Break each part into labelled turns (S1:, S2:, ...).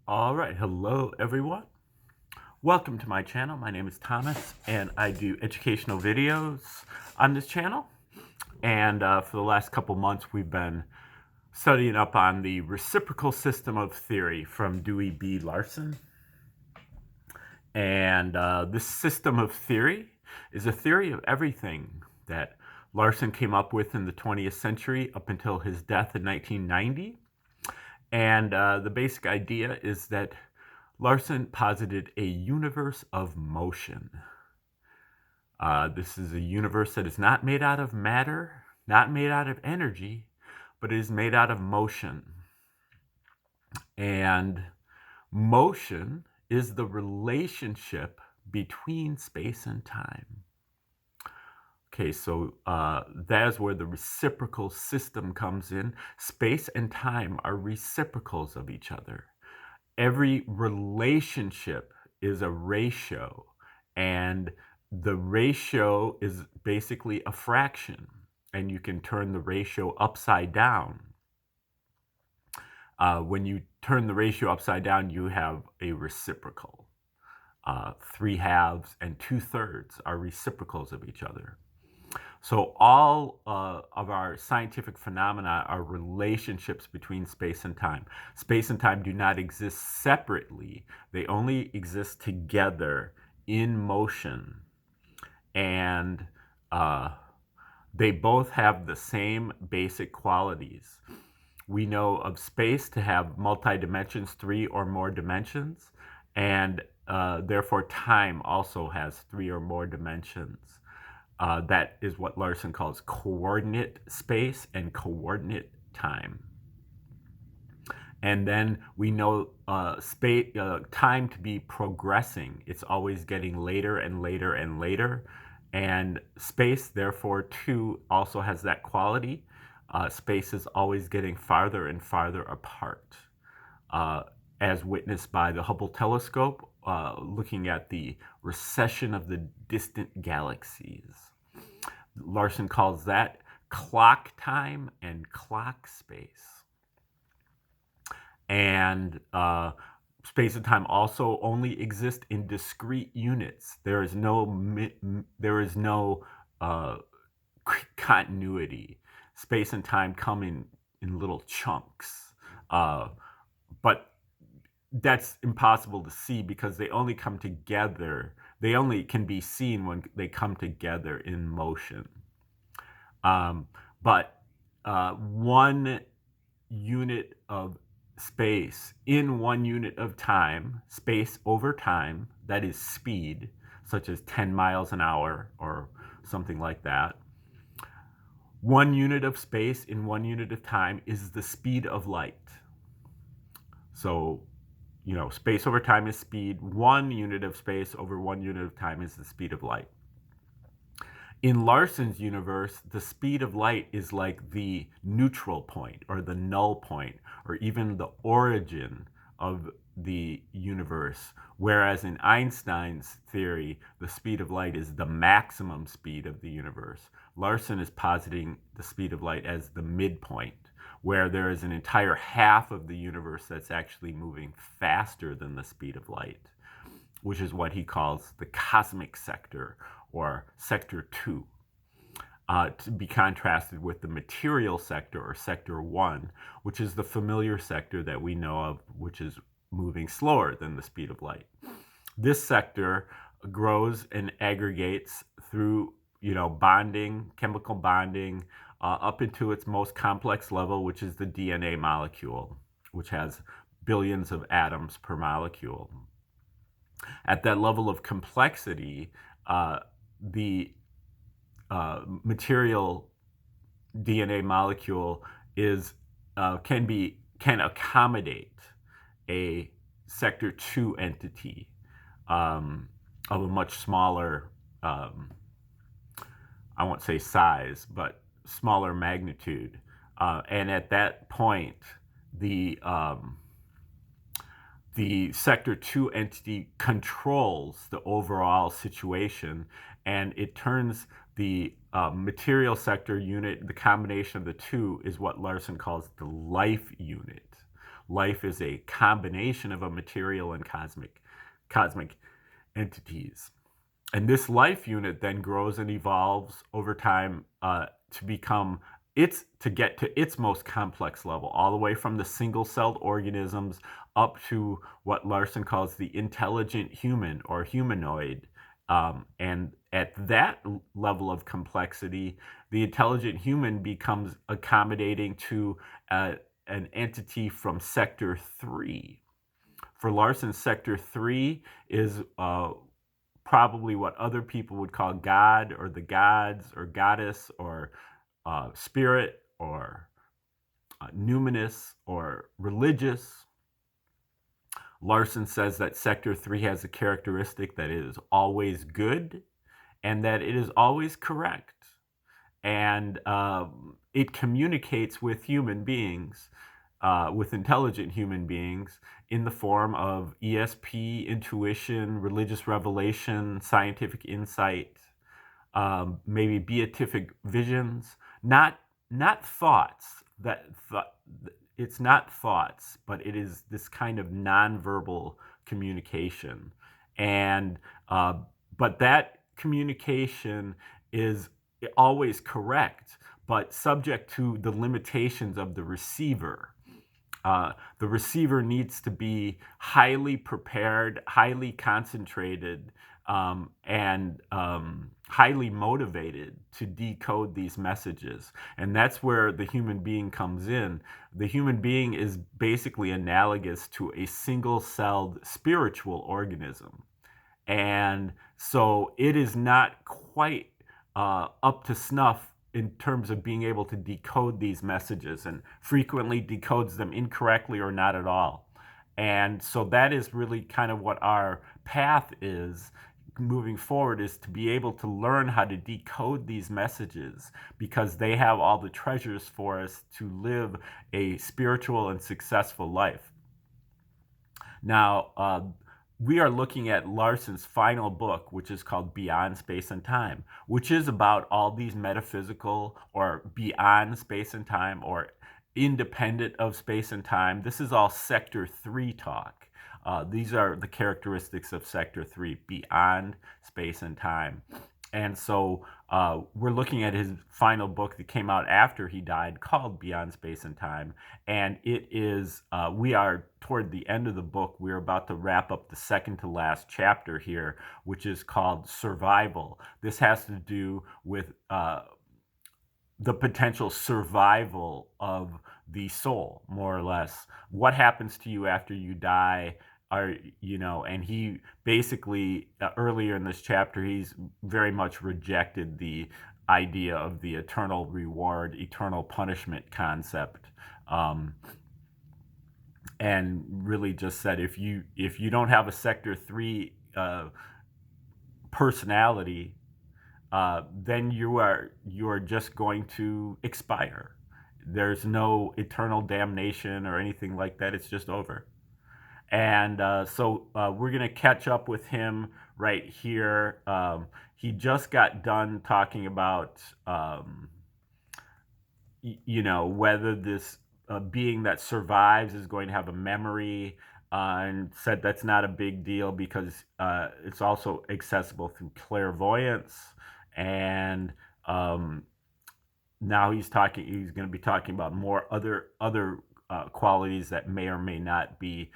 S1: All right, hello everyone. Welcome to my channel. My name is Thomas and I do educational videos on this channel. And for the last couple months, we've been studying up on the reciprocal system of theory from Dewey B. Larson. And this system of theory is a theory of everything that Larson came up with in the 20th century up until his death in 1990. And the basic idea is that Larson posited a universe of motion. This is a universe that is not made out of matter, not made out of energy, but is made out of motion. And motion is the relationship between space and time. Okay, so that is where the reciprocal system comes in. Space and time are reciprocals of each other. Every relationship is a ratio, and the ratio is basically a fraction, and you can turn the ratio upside down. When you turn the ratio upside down, you have a reciprocal. 3/2 and 2/3 are reciprocals of each other. So all of our scientific phenomena are relationships between space and time. Space and time do not exist separately. They only exist together in motion. And they both have the same basic qualities. We know of space to have multi-dimensions, 3 or more dimensions, and therefore time also has 3 or more dimensions. That is what Larson calls coordinate space and coordinate time. And then we know time to be progressing. It's always getting later and later and later. And space, therefore, too, also has that quality. Space is always getting farther and farther apart, as witnessed by the Hubble telescope, looking at the recession of the distant galaxies. Larson calls that clock time and clock space. And space and time also only exist in discrete units. There is no continuity. Space and time come in little chunks, but that's impossible to see because they only come together. They only can be seen when they come together in motion. But one unit of space in 1 unit of time, space over time, that is speed, such as 10 miles an hour or something like that. 1 unit of space in 1 unit of time is the speed of light. So, space over time is speed. 1 unit of space over 1 unit of time is the speed of light. In Larson's universe, the speed of light is like the neutral point or the null point or even the origin of the universe, whereas in Einstein's theory, the speed of light is the maximum speed of the universe. Larson is positing the speed of light as the midpoint, where there is an entire half of the universe that's actually moving faster than the speed of light, which is what he calls the cosmic sector, or sector 2, to be contrasted with the material sector, or sector 1, which is the familiar sector that we know of, which is moving slower than the speed of light. This sector grows and aggregates through bonding, chemical bonding, up into its most complex level, which is the DNA molecule, which has billions of atoms per molecule. At that level of complexity, the material DNA molecule can accommodate a sector 2 entity of a much smaller, I won't say size, but smaller magnitude. And at that point, the sector 2 entity controls the overall situation, and it turns the material sector unit, the combination of the two, is what Larson calls the life unit. life is a combination of a material and cosmic entities. And this life unit then grows and evolves over time to become to get to its most complex level, all the way from the single-celled organisms up to what Larson calls the intelligent human or humanoid. And at that level of complexity, the intelligent human becomes accommodating to an entity from Sector 3. For Larson, Sector 3 is probably what other people would call God or the gods or goddess or spirit or numinous or religious. Larson says that Sector 3 has a characteristic that it is always good and that it is always correct. And it communicates with human beings, with intelligent human beings, in the form of ESP, intuition, religious revelation, scientific insight, maybe beatific visions, not thoughts. It's not thoughts, but it is this kind of nonverbal communication, and but that communication is always correct, but subject to the limitations of the receiver. The receiver needs to be highly prepared, highly concentrated, and highly motivated to decode these messages. And that's where the human being comes in. The human being is basically analogous to a single-celled spiritual organism. And so it is not quite up to snuff in terms of being able to decode these messages, and frequently decodes them incorrectly or not at all. And so that is really kind of what our path is moving forward, is to be able to learn how to decode these messages, because they have all the treasures for us to live a spiritual and successful life. Now, we are looking at Larson's final book, which is called Beyond Space and Time, which is about all these metaphysical or beyond space and time or independent of space and time. This is all Sector 3 talk. These are the characteristics of Sector 3, beyond space and time. And so we're looking at his final book that came out after he died, called Beyond Space and Time. And it is, we are toward the end of the book. We're about to wrap up the second to last chapter here, which is called Survival. This has to do with the potential survival of the soul, more or less. What happens to you after you die? And he basically, earlier in this chapter, he's very much rejected the idea of the eternal reward, eternal punishment concept, and really just said, if you don't have a Sector 3 personality, then you are just going to expire. There's no eternal damnation or anything like that. It's just over. And so we're going to catch up with him right here. He just got done talking about, whether this being that survives is going to have a memory, and said that's not a big deal because it's also accessible through clairvoyance. And now he's going to be talking about more other qualities that may or may not be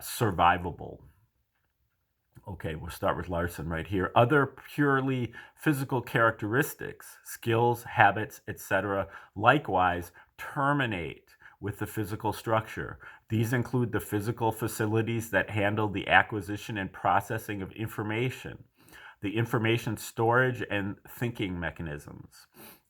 S1: survivable. Okay, we'll start with Larson right here. Other purely physical characteristics, skills, habits, etc., likewise terminate with the physical structure. These include the physical facilities that handle the acquisition and processing of information, the information storage and thinking mechanisms.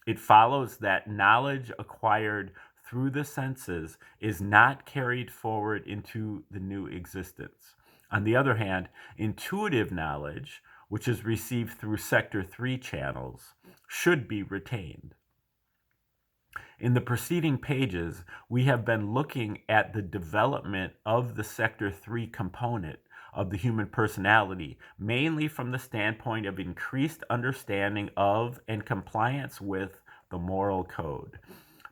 S1: It follows that knowledge acquired through the senses is not carried forward into the new existence. On the other hand, intuitive knowledge, which is received through Sector 3 channels, should be retained. In the preceding pages, we have been looking at the development of the Sector 3 component of the human personality, mainly from the standpoint of increased understanding of and compliance with the moral code.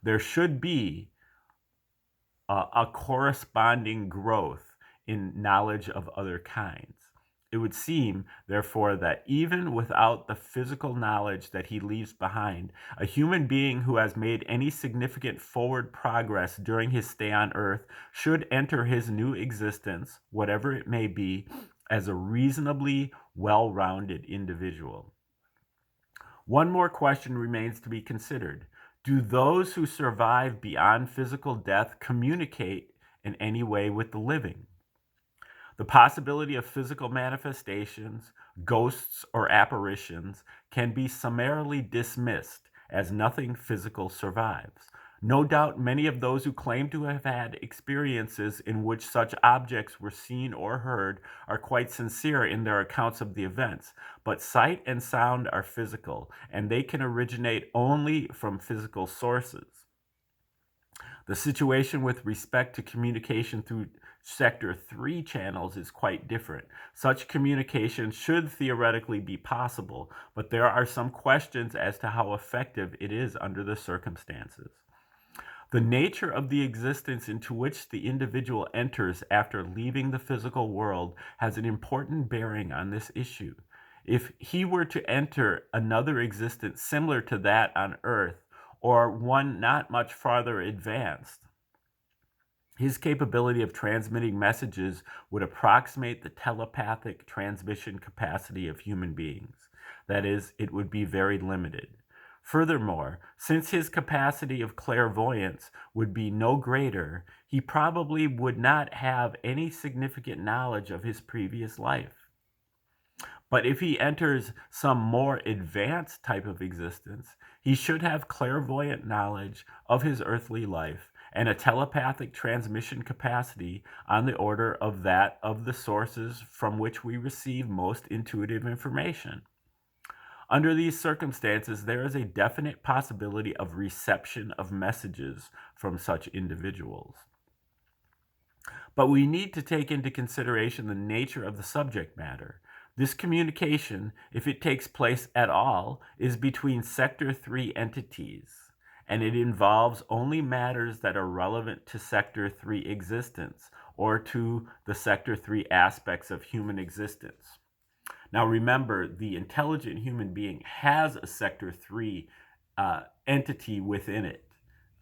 S1: There should be a corresponding growth in knowledge of other kinds. It would seem, therefore, that even without the physical knowledge that he leaves behind, a human being who has made any significant forward progress during his stay on Earth should enter his new existence, whatever it may be, as a reasonably well-rounded individual. One more question remains to be considered. Do those who survive beyond physical death communicate in any way with the living? The possibility of physical manifestations, ghosts, or apparitions can be summarily dismissed as nothing physical survives. No doubt many of those who claim to have had experiences in which such objects were seen or heard are quite sincere in their accounts of the events, but sight and sound are physical, and they can originate only from physical sources. The situation with respect to communication through Sector 3 channels is quite different. Such communication should theoretically be possible, but there are some questions as to how effective it is under the circumstances. The nature of the existence into which the individual enters after leaving the physical world has an important bearing on this issue. If he were to enter another existence similar to that on Earth, or one not much farther advanced, his capability of transmitting messages would approximate the telepathic transmission capacity of human beings. That is, it would be very limited. Furthermore, since his capacity of clairvoyance would be no greater, he probably would not have any significant knowledge of his previous life. But if he enters some more advanced type of existence, he should have clairvoyant knowledge of his earthly life and a telepathic transmission capacity on the order of that of the sources from which we receive most intuitive information. Under these circumstances, there is a definite possibility of reception of messages from such individuals. But we need to take into consideration the nature of the subject matter. This communication, if it takes place at all, is between Sector 3 entities, and it involves only matters that are relevant to Sector 3 existence or to the Sector 3 aspects of human existence. Now remember, the intelligent human being has a Sector 3 entity within it.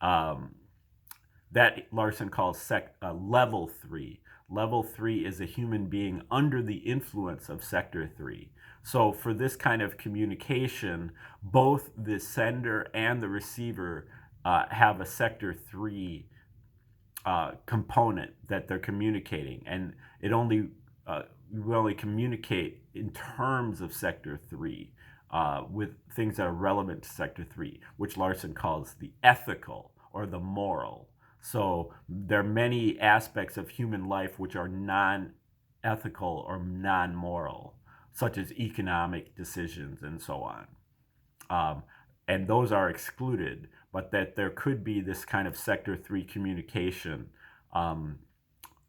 S1: That Larson calls level 3. Level 3 is a human being under the influence of Sector 3. So for this kind of communication, both the sender and the receiver have a Sector 3 component that they're communicating, and it only we only communicate in terms of Sector 3 with things that are relevant to Sector 3, which Larson calls the ethical or the moral. So there are many aspects of human life which are non-ethical or non-moral, such as economic decisions and so on. And those are excluded, but that there could be this kind of Sector 3 communication.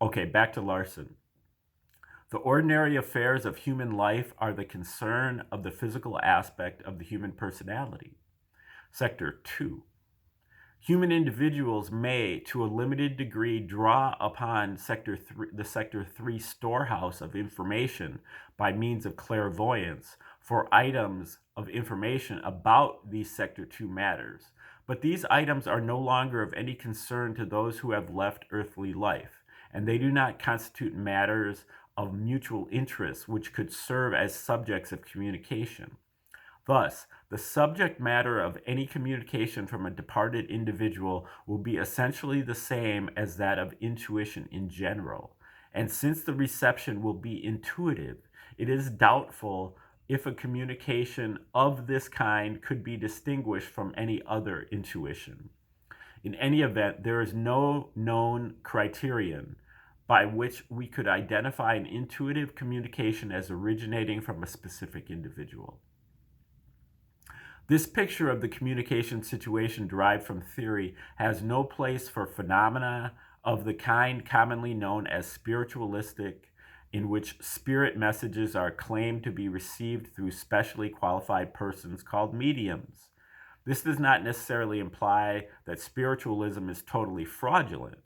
S1: Okay, back to Larson. The ordinary affairs of human life are the concern of the physical aspect of the human personality. Sector 2. Human individuals may, to a limited degree, draw upon the Sector 3 storehouse of information by means of clairvoyance for items of information about these Sector 2 matters. But these items are no longer of any concern to those who have left earthly life, and they do not constitute matters of mutual interest which could serve as subjects of communication. Thus, the subject matter of any communication from a departed individual will be essentially the same as that of intuition in general. And since the reception will be intuitive, it is doubtful if a communication of this kind could be distinguished from any other intuition. In any event, there is no known criterion by which we could identify an intuitive communication as originating from a specific individual. This picture of the communication situation derived from theory has no place for phenomena of the kind commonly known as spiritualistic, in which spirit messages are claimed to be received through specially qualified persons called mediums. This does not necessarily imply that spiritualism is totally fraudulent.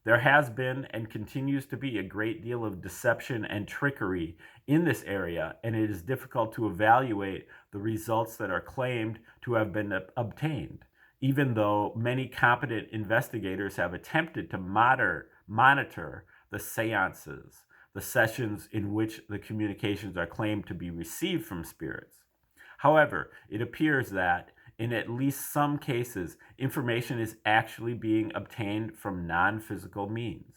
S1: There has been and continues to be a great deal of deception and trickery in this area, and it is difficult to evaluate the results that are claimed to have been obtained, even though many competent investigators have attempted to monitor the seances, the sessions in which the communications are claimed to be received from spirits. However, it appears that, in at least some cases, information is actually being obtained from non-physical means.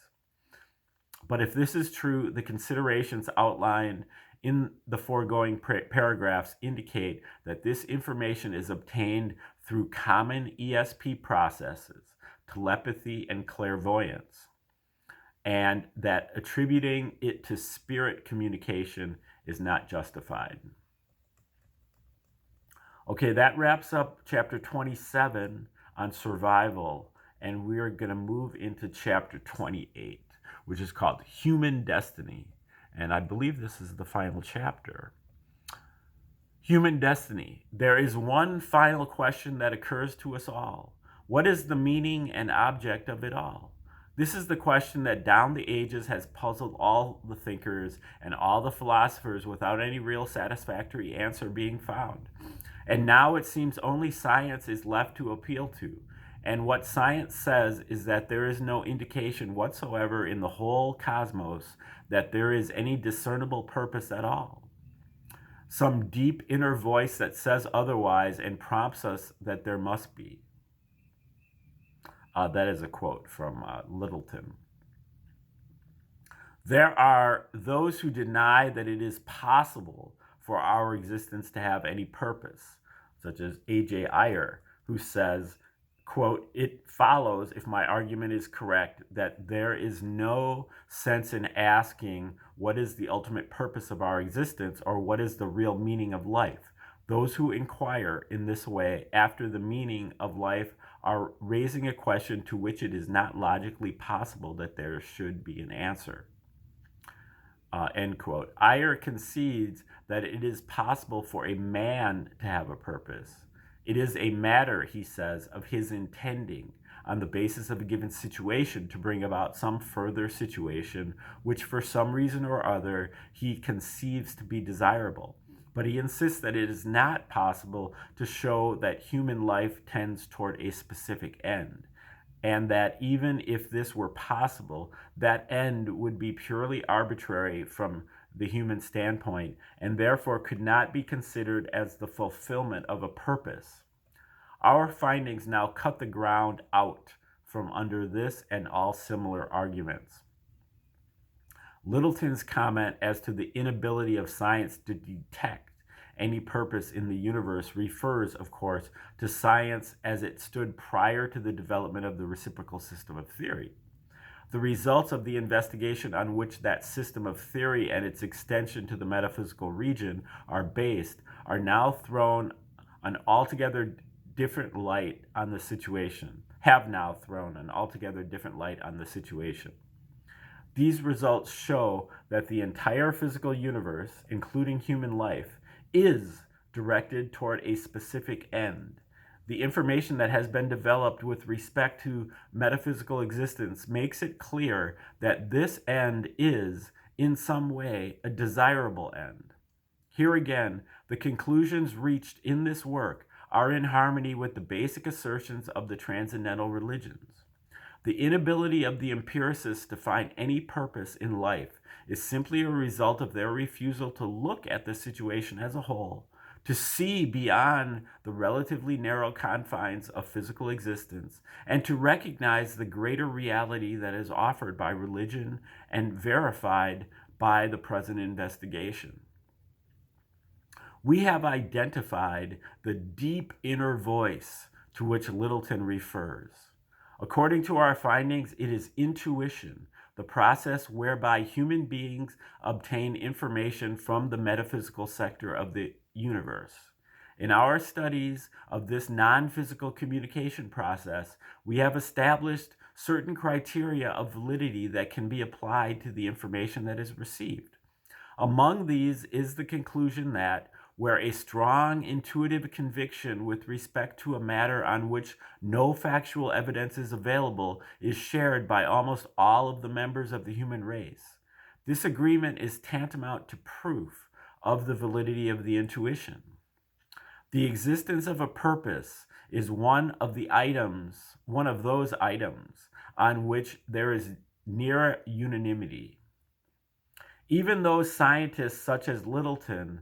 S1: But if this is true, the considerations outlined in the foregoing paragraphs indicate that this information is obtained through common ESP processes, telepathy, and clairvoyance, and that attributing it to spirit communication is not justified. Okay, that wraps up chapter 27 on survival, and we're going to move into chapter 28, which is called Human Destiny. And I believe this is the final chapter. Human destiny. There is one final question that occurs to us all. What is the meaning and object of it all? This is the question that down the ages has puzzled all the thinkers and all the philosophers without any real satisfactory answer being found. And now it seems only science is left to appeal to. And what science says is that there is no indication whatsoever in the whole cosmos that there is any discernible purpose at all. Some deep inner voice that says otherwise and prompts us that there must be. That is a quote from Littleton. There are those who deny that it is possible for our existence to have any purpose, such as A.J. Ayer, who says, quote, "It follows, if my argument is correct, that there is no sense in asking what is the ultimate purpose of our existence or what is the real meaning of life. Those who inquire in this way after the meaning of life are raising a question to which it is not logically possible that there should be an answer." End quote. Ayer concedes that it is possible for a man to have a purpose. It is a matter, he says, of his intending, on the basis of a given situation, to bring about some further situation which for some reason or other he conceives to be desirable. But he insists that it is not possible to show that human life tends toward a specific end, and that even if this were possible, that end would be purely arbitrary from the human standpoint, and therefore could not be considered as the fulfillment of a purpose. Our findings now cut the ground out from under this and all similar arguments. Littleton's comment as to the inability of science to detect any purpose in the universe refers, of course, to science as it stood prior to the development of the reciprocal system of theory. The results of the investigation on which that system of theory and its extension to the metaphysical region are based are now thrown an altogether different light on the situation, have now thrown an altogether different light on the situation. These results show that the entire physical universe, including human life, is directed toward a specific end. The information that has been developed with respect to metaphysical existence makes it clear that this end is, in some way, a desirable end. Here again, the conclusions reached in this work are in harmony with the basic assertions of the transcendental religions. The inability of the empiricists to find any purpose in life is simply a result of their refusal to look at the situation as a whole, to see beyond the relatively narrow confines of physical existence, and to recognize the greater reality that is offered by religion and verified by the present investigation. We have identified the deep inner voice to which Littleton refers. According to our findings, it is intuition, the process whereby human beings obtain information from the metaphysical sector of the universe. In our studies of this non-physical communication process, we have established certain criteria of validity that can be applied to the information that is received. Among these is the conclusion that where a strong intuitive conviction with respect to a matter on which no factual evidence is available is shared by almost all of the members of the human race. This agreement is tantamount to proof of the validity of the intuition. The existence of a purpose is one of those items on which there is near unanimity. Even those scientists such as Littleton,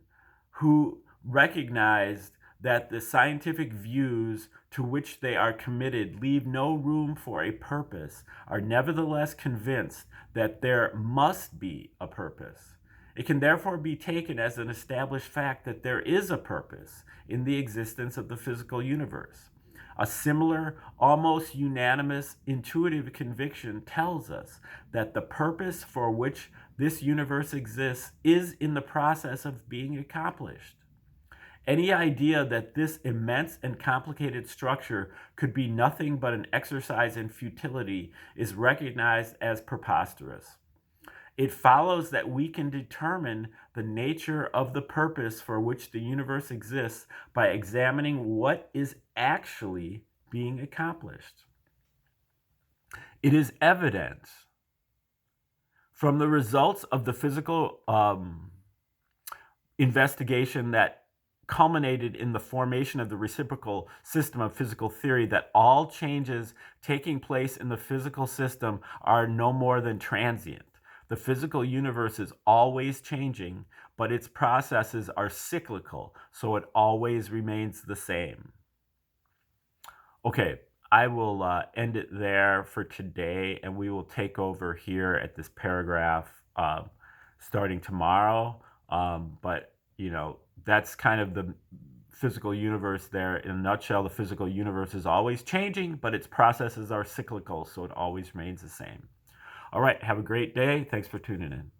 S1: who recognized that the scientific views to which they are committed leave no room for a purpose, are nevertheless convinced that there must be a purpose. It can therefore be taken as an established fact that there is a purpose in the existence of the physical universe. A similar, almost unanimous intuitive conviction tells us that the purpose for which this universe exists is in the process of being accomplished. Any idea that this immense and complicated structure could be nothing but an exercise in futility is recognized as preposterous. It follows that we can determine the nature of the purpose for which the universe exists by examining what is actually being accomplished. It is evident from the results of the physical investigation that culminated in the formation of the reciprocal system of physical theory that all changes taking place in the physical system are no more than transient. The physical universe is always changing, but its processes are cyclical, so it always remains the same. Okay, I will end it there for today, and we will take over here at this paragraph starting tomorrow. But, that's kind of the physical universe there. In a nutshell, the physical universe is always changing, but its processes are cyclical, so it always remains the same. All right, have a great day. Thanks for tuning in.